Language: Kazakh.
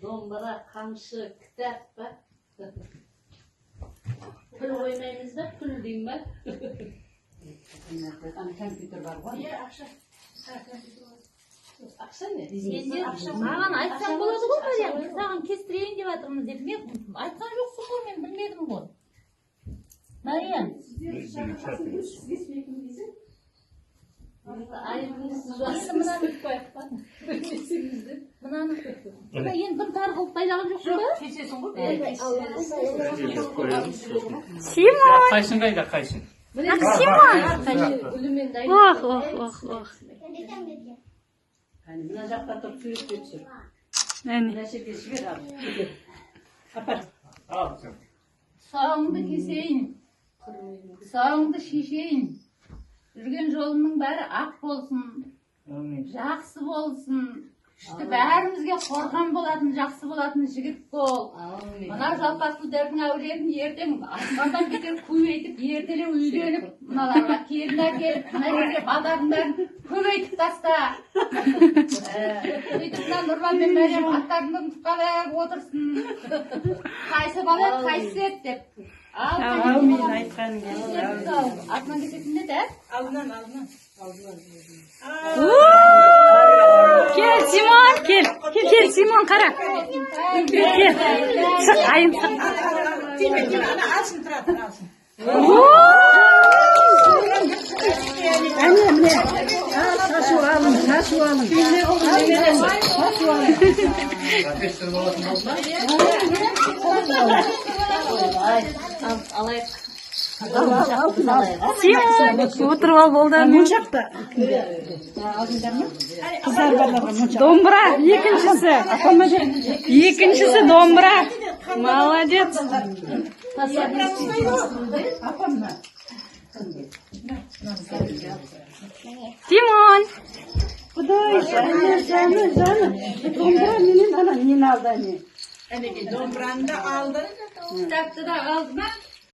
Dombara, kamşı, kitap bak. Pul koymayımız da pul diyeyim ben. Kompüter var var. Akşam ne? Mаған айтсаң болады ғой Мариям. Саған кестірейін деп жатырмыз деп мен айтқан жоқсың ғой, мен білмедім ғой. Мариям. Мынаны енді бір тар қылып байлаған жоқсың ба? Kesесің ғой. Симон! Қайсың қайда, қайсың? Симон! Ох. Mına жақта тұрып суретке түсір. Әне. Мына жерге жібер ал. Апар. Al sen. Сауыңды кесейін, сауыңды шешейін. Жүрген жолының бәрі ақ болсын, жақсы болсын. Күшті бәрімізге қорған болатын, жақсы болатын жігіт бол. Мына жалпақсыздардың әулетін ертең аспандан кетер көбейтіп, ертелеу үйленіп, мыналарға келін әкеліп, мына жерге бадарындарын көбейтіп таста. Сөйтіп мына Нұрман мен Мәриям аттарының тұтқалап отырсын. Қайсы бала еді, қайсы еді деп. Әумин айтқаның келді. Артынан кететін не де? Алдынан. Кел, Симон, кел, Симон, қара. Кел, шық, айым шық. Тиме, ана алсын тұрады, алсын. Әне, сашу алын. Ateşleri balasın olsa. Alayım. Симон, отырып ал болды. Мұншақта. Қыздар барларға мұншақ. Домбыра, екіншісі домбыра. Молодец. Апамна. Симон. Құдай, жаны. Домбыра менен ана нені алды әне. Әнеге домбыраны да алды. Кітапты да алды ма?